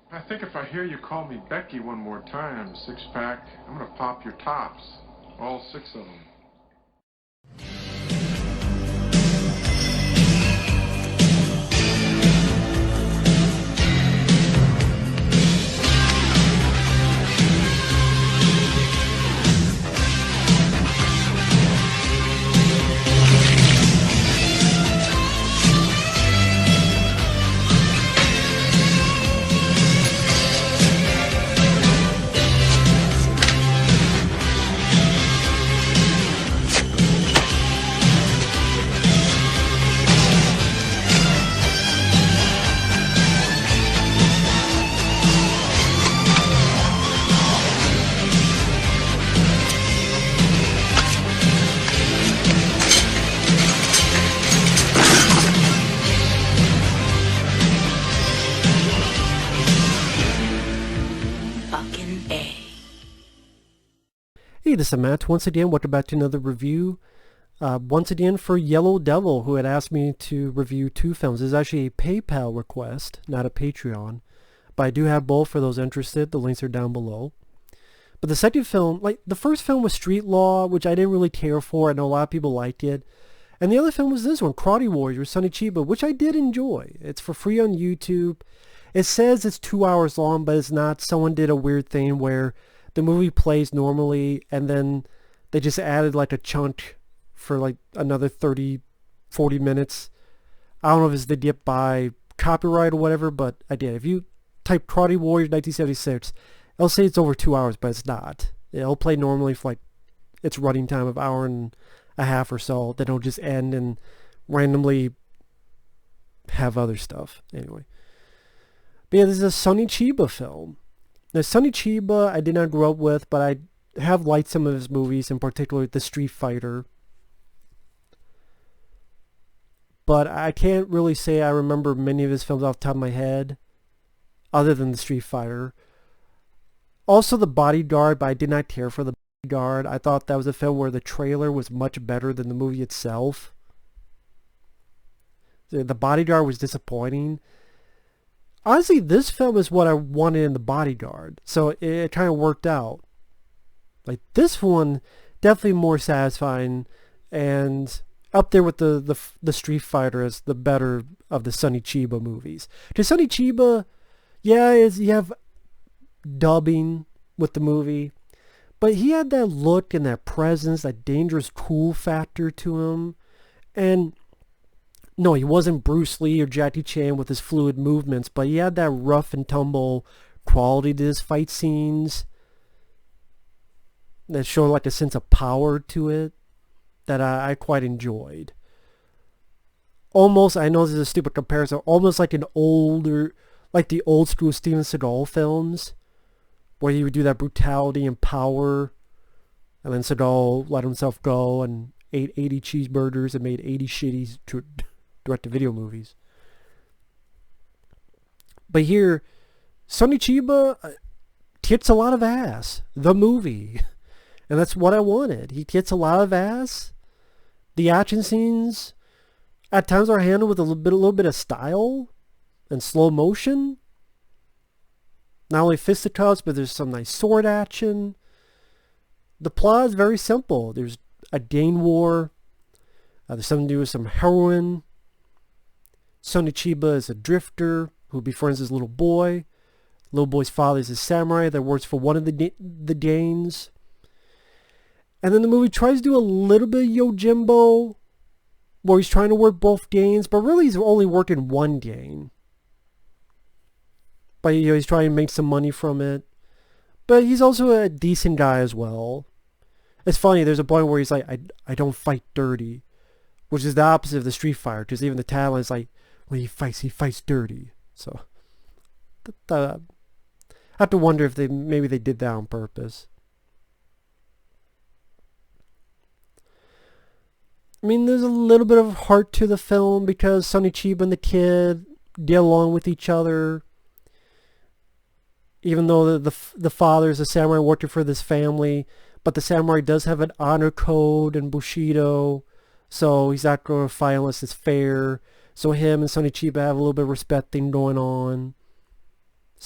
I think if I hear you call me Becky one more time, six-pack, I'm gonna pop your tops. All six of them. Hey, this is Matt. Once again, welcome back to another review. Once again for Yellow Devil, who had asked me to review two films. This is actually a PayPal request, not a Patreon. But I do have both for those interested. The links are down below. But the second film, like the first film was Street Law, which I didn't really care for. I know a lot of people liked it. And the other film was this one, Karate Warrior with Sonny Chiba, which I did enjoy. It's for free on YouTube. It says it's 2 hours long, but it's not. Someone did a weird thing where the movie plays normally and then they just added like a chunk for like another 30, 40 minutes. I don't know if it's they did by copyright or whatever, but I did. If you type Karate Warrior 1976, it'll say it's over 2 hours, but it's not. It'll play normally for like its running time of hour and a half or so. Then it'll just end and randomly have other stuff. Anyway. But yeah, this is a Sonny Chiba film. Now, Sonny Chiba, I did not grow up with, but I have liked some of his movies, in particular The Street Fighter. But I can't really say I remember many of his films off the top of my head, other than The Street Fighter. Also The Bodyguard, but I did not care for The Bodyguard. I thought that was a film where the trailer was much better than the movie itself. The Bodyguard was disappointing. Honestly, this film is what I wanted in The Bodyguard, so it kind of worked out. Like this one, definitely more satisfying, and up there with the Street Fighter as the better of the Sonny Chiba movies. To Sonny Chiba, yeah, you have dubbing with the movie, but he had that look and that presence, that dangerous cool factor to him, and no, he wasn't Bruce Lee or Jackie Chan with his fluid movements, but he had that rough and tumble quality to his fight scenes that showed like a sense of power to it that I quite enjoyed. Almost, I know this is a stupid comparison, almost like like the old school Steven Seagal films, where he would do that brutality and power, and then Seagal let himself go and ate 80 cheeseburgers and made 80 shitty direct-to-video movies. But here, Sonny Chiba kicks a lot of ass. The movie. And that's what I wanted. He kicks a lot of ass. The action scenes at times are handled with a little bit of style and slow motion. Not only fisticuffs, but there's some nice sword action. The plot is very simple. There's a gang war. There's something to do with some heroin. Sonny Chiba is a drifter who befriends his little boy. Little boy's father is a samurai that works for one of the gangs. And then the movie tries to do a little bit of Yojimbo, where he's trying to work both gangs, but really he's only working one gang. But he's trying to make some money from it. But he's also a decent guy as well. It's funny, there's a point where he's like, I don't fight dirty, which is the opposite of the Street Fighter, because even the tagline is like, when he fights dirty. So I have to wonder if maybe they did that on purpose. I mean, there's a little bit of heart to the film because Sonny Chiba and the kid get along with each other. Even though the father is a samurai working for this family, but the samurai does have an honor code and Bushido, so he's not going to fight unless it's fair. So him and Sonny Chiba have a little bit of respect thing going on.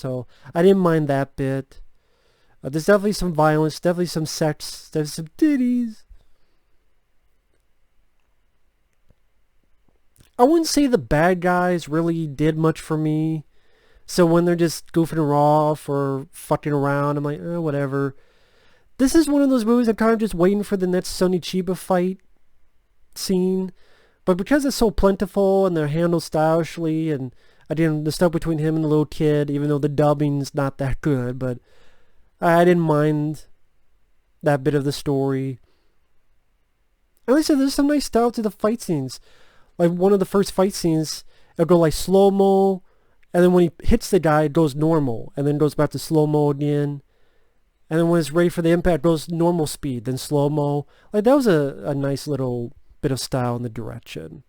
So I didn't mind that bit. There's definitely some violence, definitely some sex, there's some titties. I wouldn't say the bad guys really did much for me. So when they're just goofing off or fucking around, I'm like, whatever. This is one of those movies I'm kind of just waiting for the next Sonny Chiba fight scene. But because it's so plentiful and they're handled stylishly, and again, the stuff between him and the little kid, even though the dubbing's not that good, but I didn't mind that bit of the story. And like I said, there's some nice style to the fight scenes. Like one of the first fight scenes, it'll go like slow-mo, and then when he hits the guy, it goes normal, and then goes back to slow-mo again. And then when it's ready for the impact, it goes normal speed, then slow-mo. Like that was a nice little bit of style in the direction.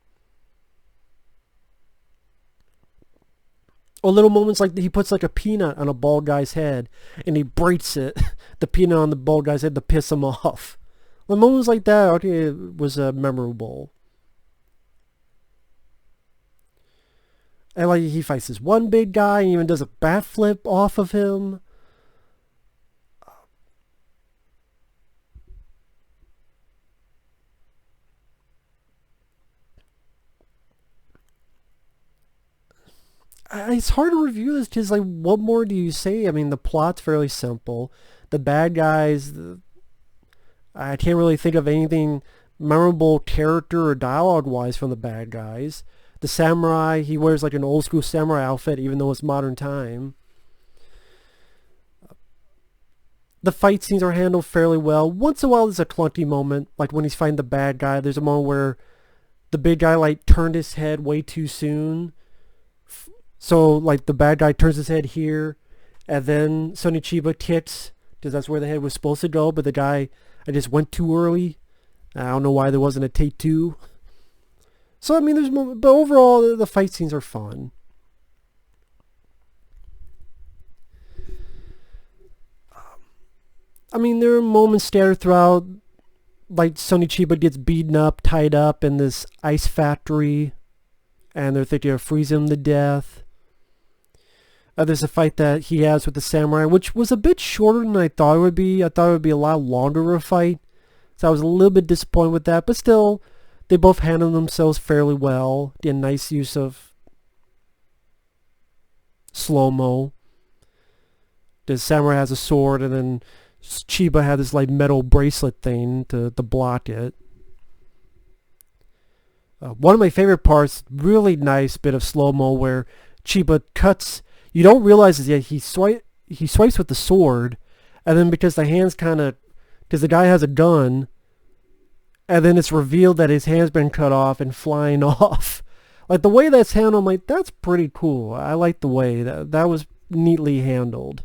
Or little moments like he puts like a peanut on a bald guy's head and he breaks it, the peanut on the bald guy's head, to piss him off. Like moments like that, okay, it was memorable. And like he fights this one big guy and even does a bat flip off of him. It's hard to review this because, like, what more do you say? I mean, the plot's fairly simple. The bad guys, I can't really think of anything memorable character or dialogue-wise from the bad guys. The samurai, he wears like an old school samurai outfit even though it's modern time. The fight scenes are handled fairly well. Once in a while there's a clunky moment, like when he's fighting the bad guy. There's a moment where the big guy like turned his head way too soon. So like the bad guy turns his head here, and then Sonny Chiba kicks, because that's where the head was supposed to go, but the guy, I just went too early. I don't know why there wasn't a take two. So I mean, there's moments, but overall the fight scenes are fun. I mean, there are moments scattered throughout, like Sonny Chiba gets beaten up, tied up in this ice factory, and they're thinking of freezing him to death. There's a fight that he has with the samurai, which was a bit shorter than I thought it would be. I thought it would be a lot longer of a fight. So I was a little bit disappointed with that. But still, they both handled themselves fairly well. Did a nice use of slow-mo. The samurai has a sword, and then Chiba had this like metal bracelet thing to block it. One of my favorite parts, really nice bit of slow-mo where Chiba cuts. You don't realize it yet. He swipes with the sword, and then because the hands because the guy has a gun, and then it's revealed that his hand's been cut off and flying off. Like the way that's handled, I'm like, that's pretty cool. I like the way that was neatly handled.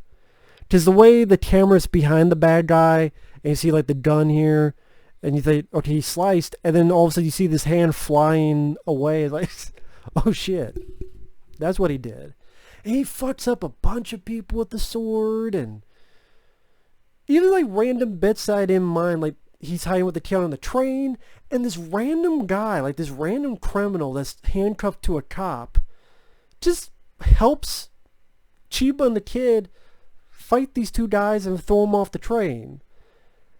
Because the way the camera's behind the bad guy, and you see like the gun here, and you think, okay, he's sliced, and then all of a sudden you see this hand flying away. Like, oh shit, that's what he did. And he fucks up a bunch of people with the sword, and even like random bits that I didn't mind, like he's hiding with the kid on the train, and this random guy, like this random criminal that's handcuffed to a cop, just helps Chiba and the kid fight these two guys and throw them off the train.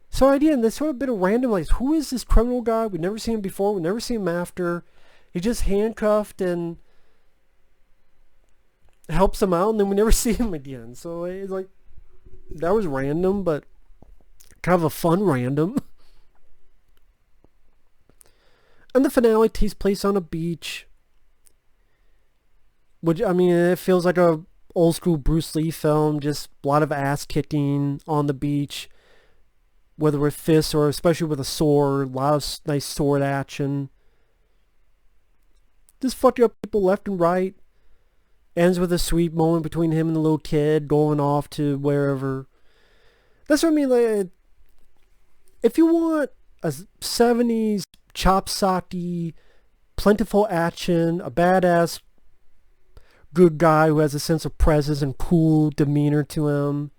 So again, there's sort of bit of random, like, who is this criminal guy? We've never seen him before. We've never seen him after. He just handcuffed and helps him out, and then we never see him again. So it's like, that was random, but kind of a fun random. And the finale takes place on a beach, which, I mean, it feels like a old school Bruce Lee film, just a lot of ass kicking on the beach, whether with fists or especially with a sword, a lot of nice sword action. Just fucking up people left and right. Ends with a sweet moment between him and the little kid going off to wherever. That's what I mean. Like, if you want a 70s chop-socky, plentiful action, a badass good guy who has a sense of presence and cool demeanor to him,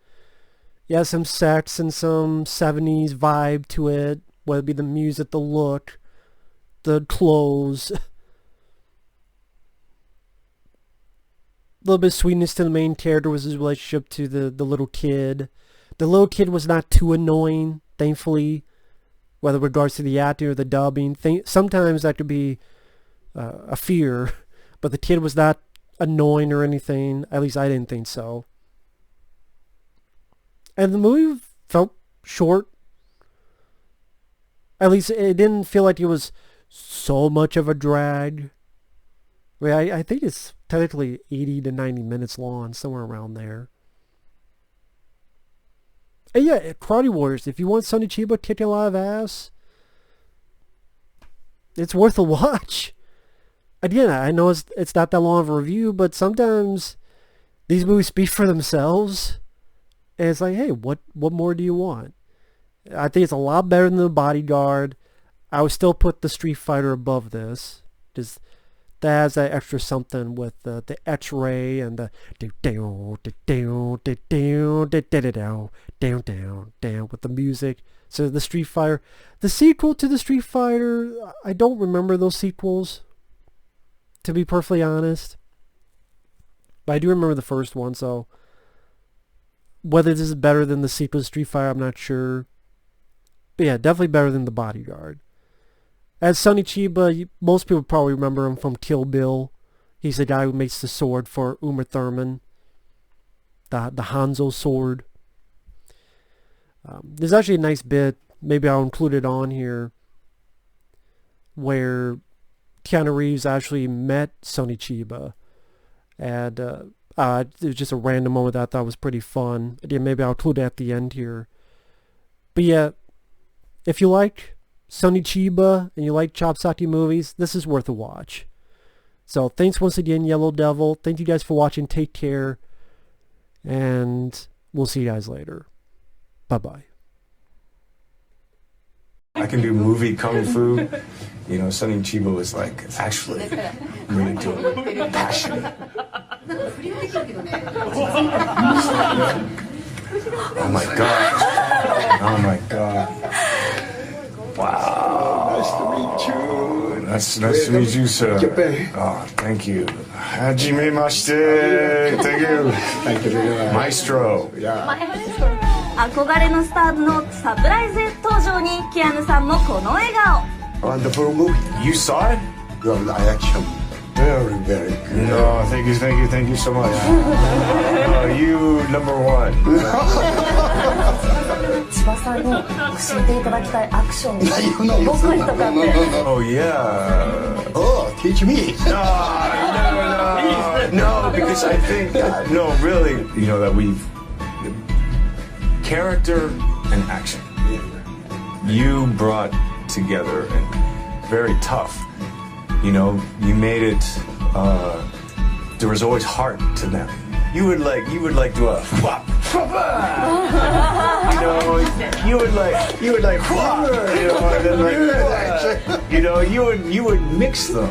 yeah, some sex and some 70s vibe to it, whether it be the music, the look, the clothes. little bit of sweetness to the main character was his relationship to the little kid. The little kid was not too annoying, thankfully, whether regards to the acting or the dubbing. Sometimes that could be a fear, but the kid was not annoying or anything. At least I didn't think so. And the movie felt short. At least it didn't feel like it was so much of a drag. I mean, I think it's technically 80 to 90 minutes long, somewhere around there. And yeah, Karate Warriors, if you want Sonny Chiba kicking a lot of ass, it's worth a watch. Again, I know it's not that long of a review, but sometimes these movies speak for themselves. And it's like, hey, what more do you want? I think it's a lot better than The Bodyguard. I would still put The Street Fighter above this. Just that has that extra something with the X-ray and the down with the music. So the Street Fighter, the sequel to the Street Fighter, I don't remember those sequels, to be perfectly honest. But I do remember the first one, so whether this is better than the sequel to Street Fighter, I'm not sure. But yeah, definitely better than The Bodyguard. As Sonny Chiba, most people probably remember him from Kill Bill. He's the guy who makes the sword for Uma Thurman. The Hanzo sword. There's actually a nice bit, maybe I'll include it on here, where Keanu Reeves actually met Sonny Chiba. And it was just a random moment that I thought was pretty fun. Again, maybe I'll include it at the end here. But yeah, if you like Sonny Chiba and you like Chopsaki movies, this is worth a watch. So thanks once again, Yellow Devil. Thank you guys for watching. Take care. And we'll see you guys later. Bye-bye. I can do movie kung fu. You know, Sonny Chiba was like actually really doing passionate. Oh my god. Oh my god. Wow. Nice to meet you. Nice to meet you, sir. Japan. Oh, thank you. Hajimemashite. Thank you. Thank you very much. Maestro. Yeah. 憧れのスターのサプライズ登場にキアヌさんのこの笑顔 Wonderful movie. You saw it? Your reaction. Very, very good. No, thank you so much. You number one. 千葉さんに教えていただきたいアクション極意とかって Oh yeah. Oh, teach me. No, because I think no, really, you know that we've character and action. You brought together and very tough. You know, you made it. There was always heart to them. You would like do a. You know, you would like. You know, and then like, you know, you would mix them.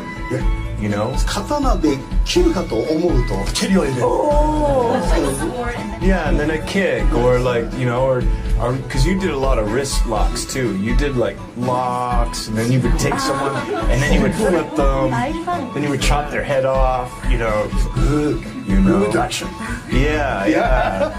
You know. 刀で切るかと思うと蹴りを入れる。Yeah, and then a kick, or like, you know, or because you did a lot of wrist locks too. You did like locks, and then you would take someone, and then you would flip them, then you would chop their head off. You know, Good. you know. Good action. Yeah.